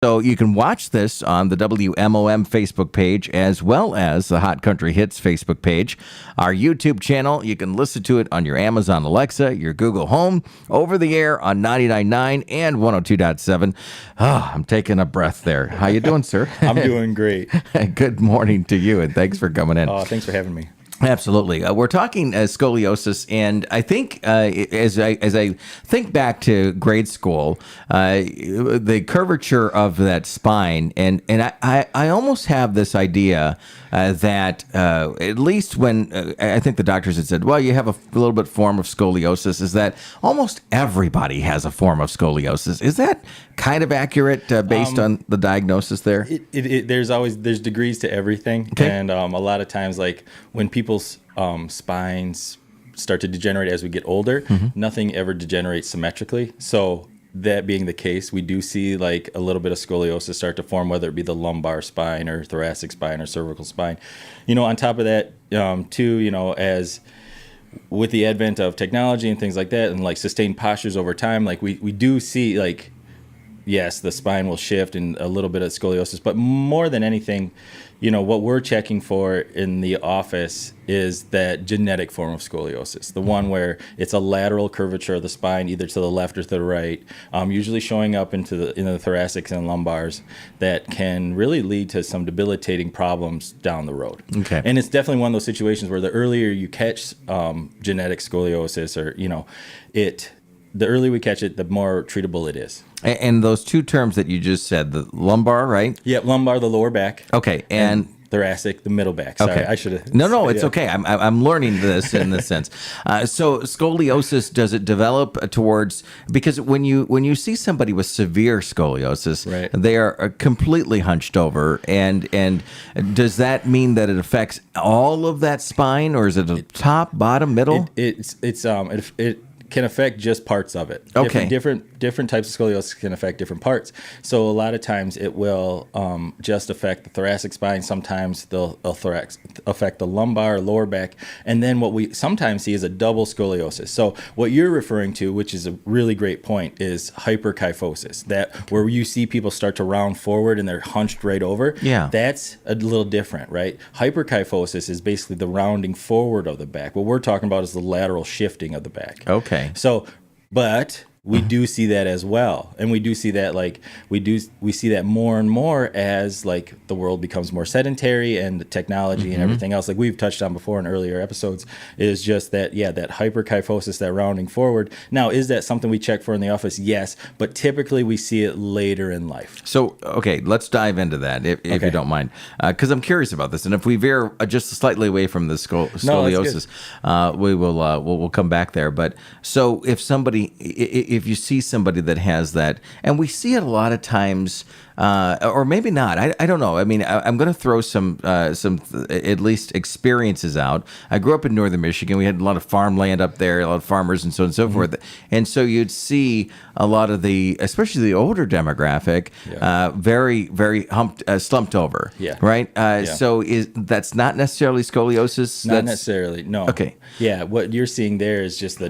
So you can watch this on the WMOM Facebook page as well as the Hot Country Hits Facebook page. Our YouTube channel, you can listen to it on your Amazon Alexa, your Google Home, over the air on 99.9 and 102.7. Oh, I'm taking a breath there. How you doing, sir? I'm doing great. Good morning to you, and thanks for coming in. Oh, thanks for having me. Absolutely. We're talking scoliosis, and I think as I think back to grade school, the curvature of that spine, and I almost have this idea that at least when I think the doctors had said, well, you have a little bit form of scoliosis, is that almost everybody has a form of scoliosis. Is that kind of accurate based on the diagnosis there? There's degrees to everything, okay. And a lot of times, like when people's spines start to degenerate as we get older, nothing ever degenerates symmetrically. So that being the case, we do see like a little bit of scoliosis start to form, whether it be the lumbar spine or thoracic spine or cervical spine. On top of that, too, as with the advent of technology and things like that, and like sustained postures over time, like we do see like, yes, the spine will shift and a little bit of scoliosis, but more than anything, what we're checking for in the office is that genetic form of scoliosis, the one where it's a lateral curvature of the spine, either to the left or to the right, usually showing up in the thoracics and lumbars that can really lead to some debilitating problems down the road. Okay. And it's definitely one of those situations where the earlier you catch genetic scoliosis, or the earlier we catch it, the more treatable it is. And those two terms that you just said, the lumbar, right? Yeah, lumbar, the lower back. Okay, and thoracic, the middle back. Sorry, okay. I should have. No, it's okay. I'm learning this in this sense. So scoliosis, does it develop towards, because when you see somebody with severe scoliosis, right, they are completely hunched over, and does that mean that it affects all of that spine, or is it the top, bottom, middle? It can affect just parts of it. Okay. Different types of scoliosis can affect different parts. So a lot of times it will just affect the thoracic spine. Sometimes they'll affect the lumbar or lower back. And then what we sometimes see is a double scoliosis. So what you're referring to, which is a really great point, is hyperkyphosis. Where you see people start to round forward and they're hunched right over. Yeah. That's a little different, right? Hyperkyphosis is basically the rounding forward of the back. What we're talking about is the lateral shifting of the back. Okay. So, but we do see that as well, and we do see that we see that more and more as like the world becomes more sedentary and the technology and everything else, like we've touched on before in earlier episodes, is just that that hyperkyphosis, that rounding forward. Now, is that something we check for in the office? Yes, but typically we see it later in life. So, okay, let's dive into that if you don't mind, because I'm curious about this, and if we veer just slightly away from the scoliosis, we'll come back there. But so if you see somebody that has that, and we see it a lot of times, or maybe not, I don't know. I mean, I'm going to throw some at least experiences out. I grew up in northern Michigan. We had a lot of farmland up there, a lot of farmers and so on and so forth. And so you'd see a lot of especially the older demographic, very, very slumped over. Yeah. Right? So that's not necessarily scoliosis? Not necessarily, no. Okay. Yeah, what you're seeing there is just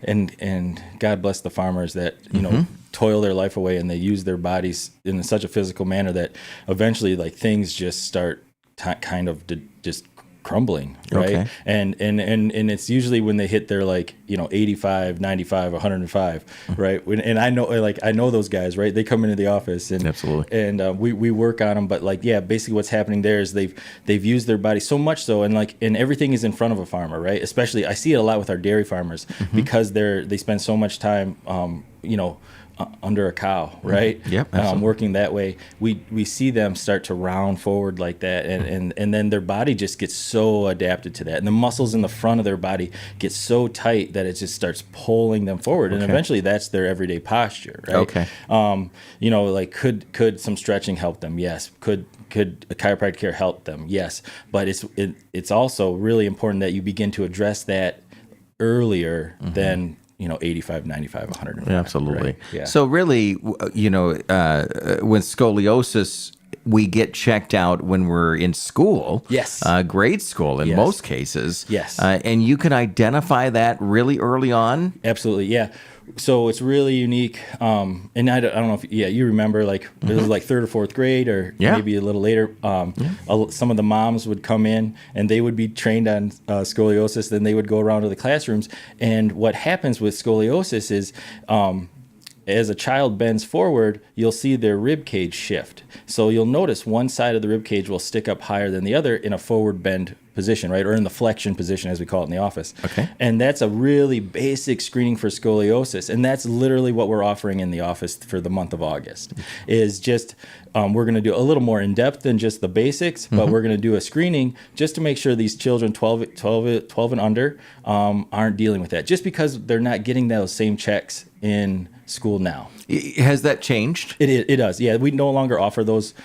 and God bless the farmers that, toil their life away, and they use their bodies in such a physical manner that eventually like things just start kind of just crumbling, right? Okay. And it's usually when they hit their 85, 95, 105, right? And I know those guys, right? They come into the office and absolutely, and we work on them, but basically what's happening there is they've used their body so much so, and everything is in front of a farmer, right? Especially I see it a lot with our dairy farmers because they spend so much time under a cow, right? Yep, working that way. We see them start to round forward like that, and then their body just gets so adapted to that, and the muscles in the front of their body get so tight that it just starts pulling them forward, and eventually that's their everyday posture, right? Okay. Could some stretching help them? Yes. Could a chiropractic care help them? Yes. But it's also really important that you begin to address that earlier than 85, 95, 105. Absolutely. Right? Yeah. So really, with scoliosis, we get checked out when we're in school. Yes. Grade school in most cases. Yes. And you can identify that really early on. Absolutely. Yeah. So it's really unique. And I don't know if you remember, like it was like third or fourth grade, or maybe a little later. Some of the moms would come in and they would be trained on scoliosis. Then they would go around to the classrooms. And what happens with scoliosis is, as a child bends forward, you'll see their rib cage shift. So you'll notice one side of the rib cage will stick up higher than the other in a forward bend position, right? Or in the flexion position, as we call it in the office. Okay. And that's a really basic screening for scoliosis. And that's literally what we're offering in the office for the month of August, is just, we're going to do a little more in depth than just the basics, but we're going to do a screening just to make sure these children 12 and under aren't dealing with that, just because they're not getting those same checks in school now. Has that changed? It does. Yeah, we no longer offer those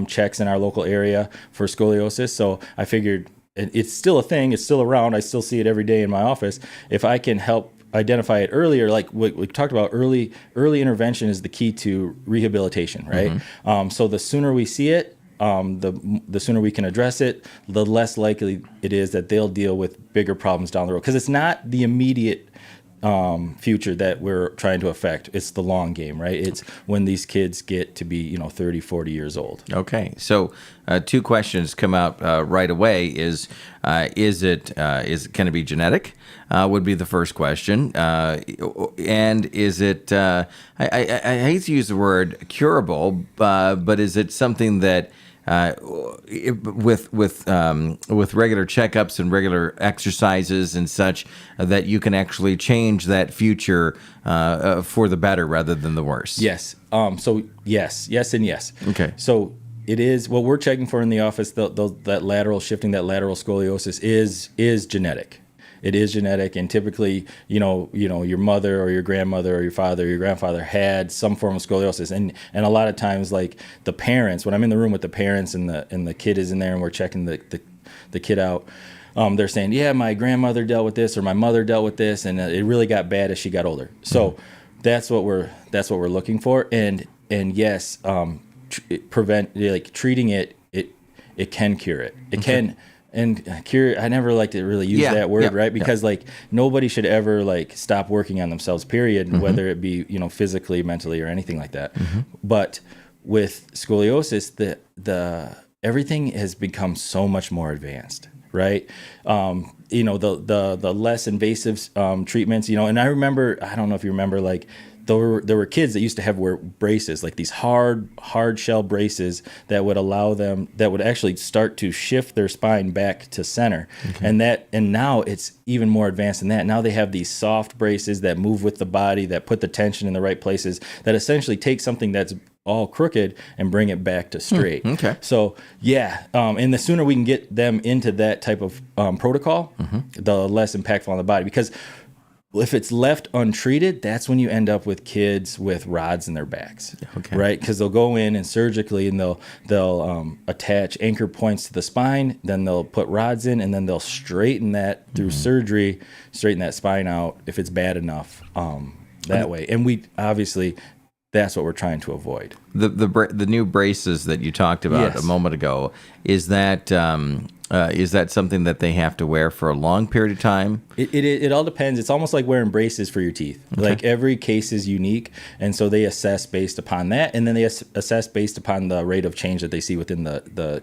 checks in our local area for scoliosis. So I figured it's still a thing. It's still around. I still see it every day in my office. If I can help identify it earlier, like what we talked about, early intervention is the key to rehabilitation, right? So the sooner we see it, the sooner we can address it, the less likely it is that they'll deal with bigger problems down the road. Because it's not the immediate future that we're trying to affect. It's the long game, right? It's when these kids get to be 30, 40 years old. Okay, so two questions come out right away. Is it can it be genetic? Would be the first question, and is it? I hate to use the word curable, but is it something that with regular checkups and regular exercises and such, that you can actually change that future for the better rather than the worse? Yes. So yes, and yes. Okay. So it is what we're checking for in the office. That lateral shifting, that lateral scoliosis is genetic. It is genetic, and typically, your mother or your grandmother or your father or your grandfather had some form of scoliosis, and a lot of times, like the parents, when I'm in the room with the parents and the kid is in there and we're checking the kid out, they're saying, yeah, my grandmother dealt with this or my mother dealt with this, and it really got bad as she got older. So that's what we're looking for, and yes, treating it can cure it. It can. And cure, I never like to really use that word, right? Because nobody should ever stop working on themselves, period, whether it be, physically, mentally, or anything like that. But with scoliosis, the everything has become so much more advanced, right? The less invasive treatments, and I remember, I don't know if you remember, there were kids that used to wear braces, like these hard shell braces that would allow them, that would actually start to shift their spine back to center. Okay. And now it's even more advanced than that. Now they have these soft braces that move with the body, that put the tension in the right places, that essentially take something that's all crooked and bring it back to straight. Okay. So and the sooner we can get them into that type of protocol, the less impactful on the body. Because if it's left untreated, that's when you end up with kids with rods in their backs, right? Because they'll go in and surgically, and they'll attach anchor points to the spine, then they'll put rods in, and then they'll straighten that through surgery, straighten that spine out if it's bad enough that way. And we obviously, that's what we're trying to avoid. The new braces that you talked about a moment ago, is that something that they have to wear for a long period of time? It all depends. It's almost like wearing braces for your teeth. Okay. Like every case is unique, and so they assess based upon that, and then they assess based upon the rate of change that they see within the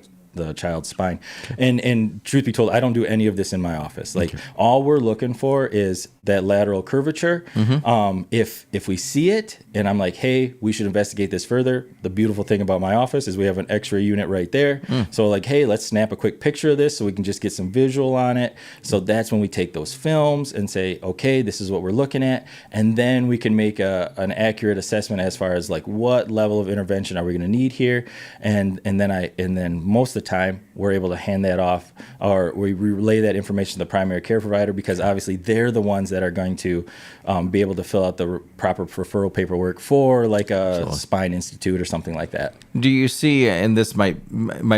child's spine. Okay. And truth be told, I don't do any of this in my office. All we're looking for is that lateral curvature. If we see it and I'm like, hey, we should investigate this further, the beautiful thing about my office is we have an x-ray unit right there. So hey, let's snap a quick picture of this so we can just get some visual on it. So that's when we take those films and say, okay, this is what we're looking at. And then we can make an accurate assessment as far as what level of intervention are we going to need here. And then most of the time we're able to hand that off, or we relay that information to the primary care provider, because obviously they're the ones that are going to be able to fill out the proper referral paperwork for a spine institute or something like that. Do you see, and this might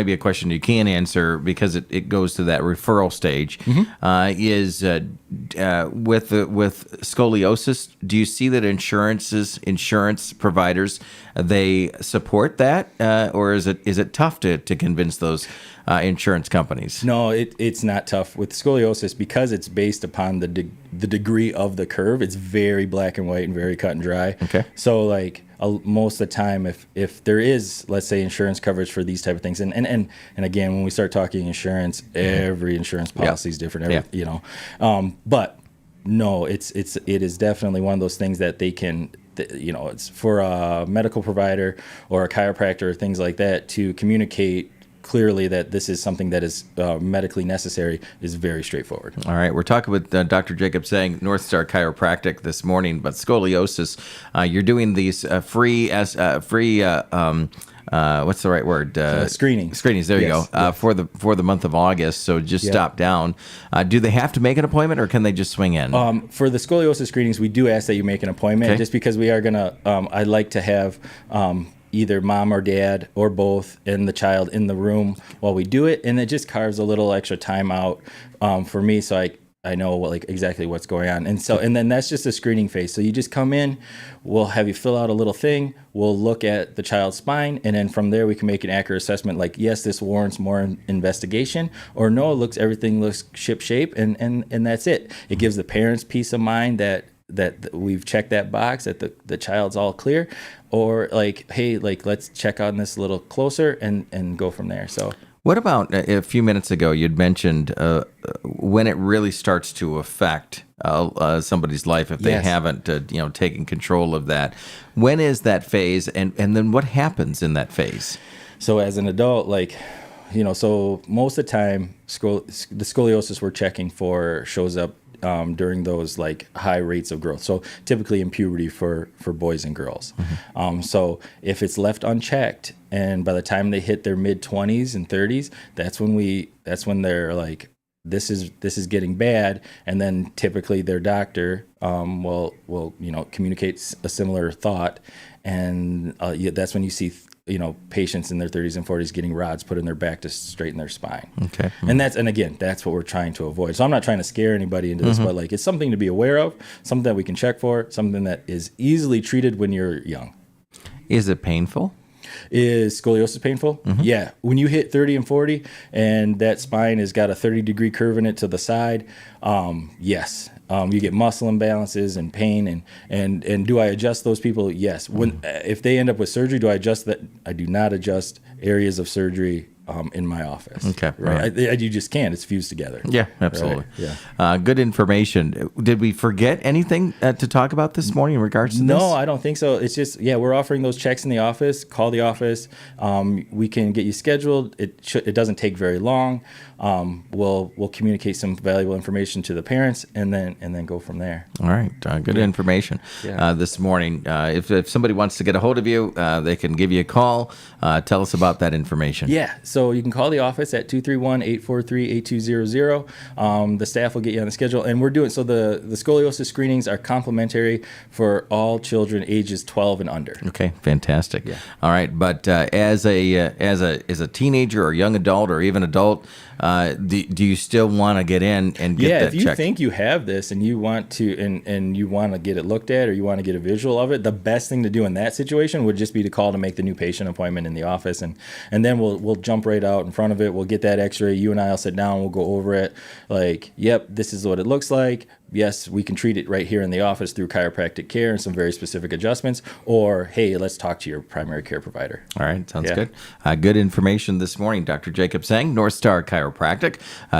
be a question you can't answer because it goes to that referral stage, is with scoliosis, do you see that insurance providers, they support that, or is it tough to convince those those insurance companies? No, it's not tough with scoliosis because it's based upon the degree of the curve. It's very black and white and very cut and dry. Okay. So like most of the time, if there is, let's say, insurance coverage for these type of things, and again, when we start talking insurance, every insurance policy is different. But no, it is definitely one of those things that they can. It's for a medical provider or a chiropractor or things like that to communicate clearly that this is something that is medically necessary is very straightforward. All right. We're talking with Dr. Jacob Seng, North Star Chiropractic this morning, but scoliosis, you're doing these free what's the right word? Screenings. There you go. For the month of August. So just stop down. Do they have to make an appointment, or can they just swing in? For the scoliosis screenings, we do ask that you make an appointment, just because we are gonna. I like to have either mom or dad or both and the child in the room while we do it, and it just carves a little extra time out for me, so I know exactly what's going on. And then that's just a screening phase. So you just come in, we'll have you fill out a little thing, we'll look at the child's spine, and then from there we can make an accurate assessment like, yes, this warrants more investigation, or no, everything looks ship shape, and that's it. It gives the parents peace of mind that we've checked that box, that the child's all clear, or hey, let's check on this a little closer and go from there. So what about a few minutes ago, you'd mentioned when it really starts to affect somebody's life if they haven't taken control of that. When is that phase, and then what happens in that phase? So as an adult, so most of the time, the scoliosis we're checking for shows up during those high rates of growth. So typically in puberty for boys and girls. Mm-hmm. So if it's left unchecked, and by the time they hit their mid-20s and 30s, that's when they're like, this is getting bad, and then typically their doctor will communicate a similar thought, and that's when you see patients in their 30s and 40s getting rods put in their back to straighten their spine. Okay. Mm-hmm. And again, that's what we're trying to avoid. So I'm not trying to scare anybody into this, but it's something to be aware of, something that we can check for, something that is easily treated when you're young. Is it painful? Is scoliosis painful? Mm-hmm. Yeah. When you hit 30 and 40 and that spine has got a 30-degree curve in it to the side, yes. You get muscle imbalances and pain, and do I adjust those people? Yes. If they end up with surgery, do I adjust that? I do not adjust areas of surgery in my office. Okay. Right. You just can't. It's fused together. Yeah, absolutely. Right? Yeah. Good information. Did we forget anything to talk about this morning in regards to this? No, I don't think so. It's just, we're offering those checks in the office. Call the office. We can get you scheduled. It doesn't take very long. We'll communicate some valuable information to the parents, and then go from there. All right. Good information this morning. If somebody wants to get a hold of you, they can give you a call. Tell us about that information. Yeah. So you can call the office at 231-843-8200. The staff will get you on the schedule, and we're doing so. The scoliosis screenings are complimentary for all children ages 12 and under. Okay, fantastic. Yeah. All right, but as a teenager or young adult or even adult, do you still want to get in and get that checked? Yeah, if you think you have this and you want to and you want to get it looked at, or you want to get a visual of it, the best thing to do in that situation would just be to call to make the new patient appointment in the office, and then we'll jump right out in front of it. We'll get that x-ray. You and I will sit down. We'll go over it. Yep, this is what it looks like. Yes, we can treat it right here in the office through chiropractic care and some very specific adjustments. Or, hey, let's talk to your primary care provider. All right, sounds good. Good information this morning, Dr. Jacob Seng, North Star Chiropractic.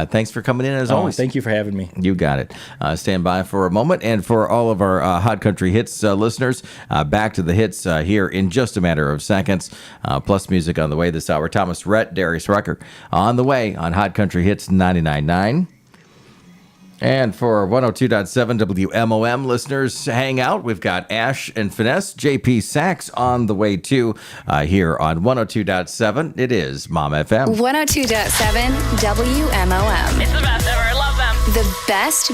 Thanks for coming in as always. Thank you for having me. You got it. Stand by for a moment. And for all of our Hot Country Hits listeners, back to the hits here in just a matter of seconds. Plus music on the way this hour. Thomas Rhett, Darius Rucker on the way on Hot Country Hits 99.9. And for 102.7 WMOM listeners, hang out. We've got Ash and Finesse, JP Sachs on the way too here on 102.7. It is Mom FM. 102.7 WMOM. It's the best ever. I love them. The best